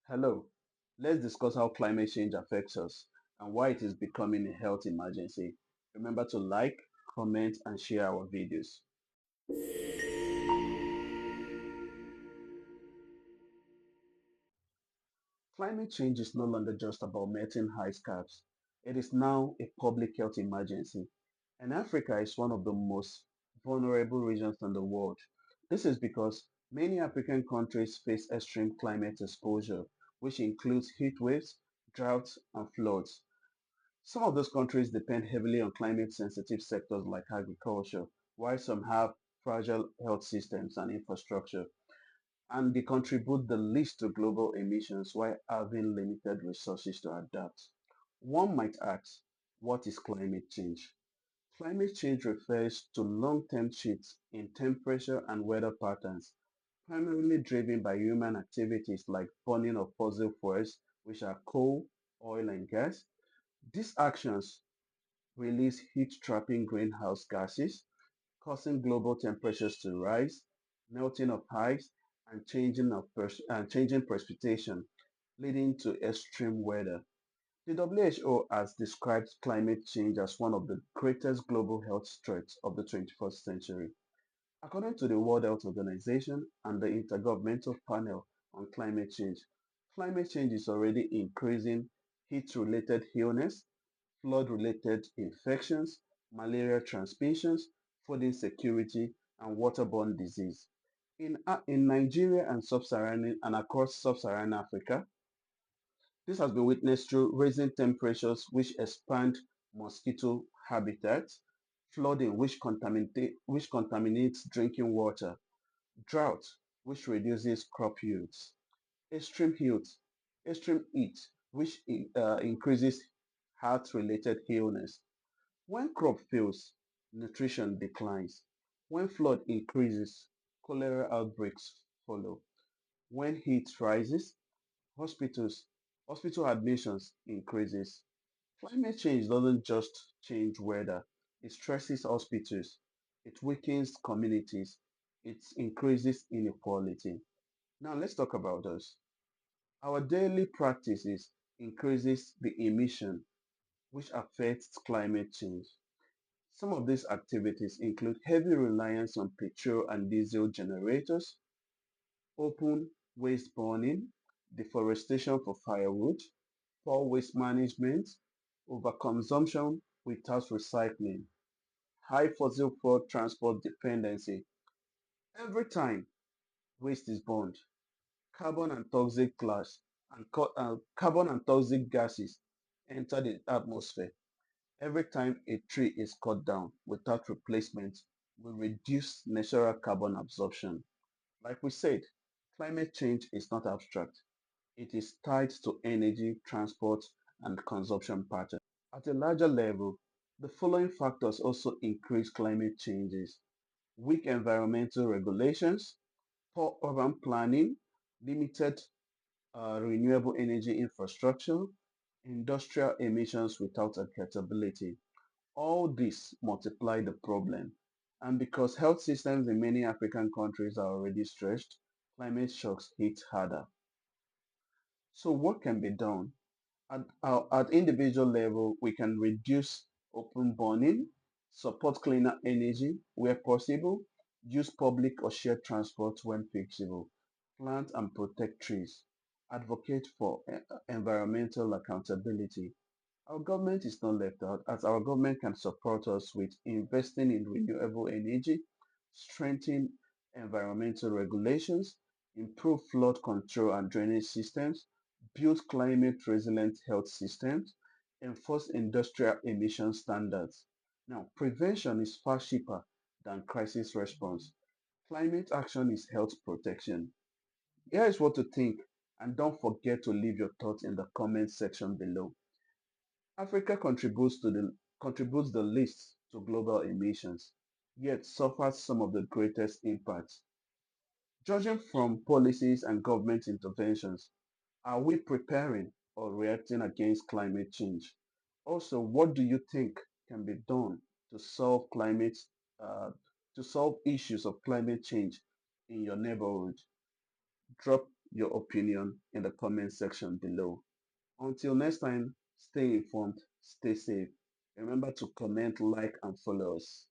Hello, let's discuss how climate change affects us and why it is becoming a health emergency. Remember to like, comment, and share our videos. Climate change is no longer just about melting ice caps. It is now a public health emergency, and Africa is one of the most vulnerable regions in the world. This is because many African countries face extreme climate exposure, which includes heat waves, droughts, and floods. Some of those countries depend heavily on climate-sensitive sectors like agriculture, while some have fragile health systems and infrastructure, and they contribute the least to global emissions while having limited resources to adapt. One might ask, what is climate change? Climate change refers to long-term shifts in temperature and weather patterns, primarily driven by human activities like burning of fossil fuels, which are coal, oil, and gas. These actions release heat-trapping greenhouse gases, causing global temperatures to rise, melting of ice, and changing precipitation, leading to extreme weather. The WHO has described climate change as one of the greatest global health threats of the 21st century. According to the World Health Organization and the Intergovernmental Panel on climate change is already increasing heat-related illness, flood-related infections, malaria transmissions, food insecurity, and waterborne disease. In Nigeria and sub-Saharan and across sub-Saharan Africa, this has been witnessed through rising temperatures which expand mosquito habitats, flooding which contaminates drinking water, drought which reduces crop yields, extreme heat, extreme heat which increases heart-related illness. When crop fails, nutrition declines. When flood increases, cholera outbreaks follow. When heat rises, hospitals, hospital admissions increases. Climate change doesn't just change weather, it stresses hospitals, it weakens communities, it increases inequality. Now let's talk about this. Our daily practices increases the emission which affects climate change. Some of these activities include heavy reliance on petrol and diesel generators, open waste burning, deforestation for firewood, poor waste management, overconsumption without recycling, high fossil fuel transport dependency. Every time waste is burned, carbon and toxic gas carbon and toxic gases enter the atmosphere. Every time a tree is cut down without replacement, we reduce natural carbon absorption. Like we said, climate change is not abstract. It is tied to energy, transport, and consumption patterns. At a larger level, the following factors also increase climate changes: weak environmental regulations, poor urban planning, limited renewable energy infrastructure, industrial emissions without accountability. All this multiply the problem. And because health systems in many African countries are already stretched, climate shocks hit harder. So what can be done? At individual level, we can reduce open burning, support cleaner energy where possible, use public or shared transport when feasible, plant and protect trees, advocate for environmental accountability. Our government is not left out as our government can support us with investing in renewable energy, strengthen environmental regulations, improve flood control and drainage systems, build climate resilient health systems, enforce industrial emission standards. Now, prevention is far cheaper than crisis response. Climate action is health protection. Here is what to think, and don't forget to leave your thoughts in the comment section below. Africa contributes the least to global emissions, yet suffers some of the greatest impacts. Judging from policies and government interventions, are we preparing or reacting against climate change? Also, what do you think can be done to solve uh, to solve issues of climate change in your neighborhood? Drop your opinion in the comment section below. Until next time, stay informed, stay safe. Remember to comment, like, and follow us.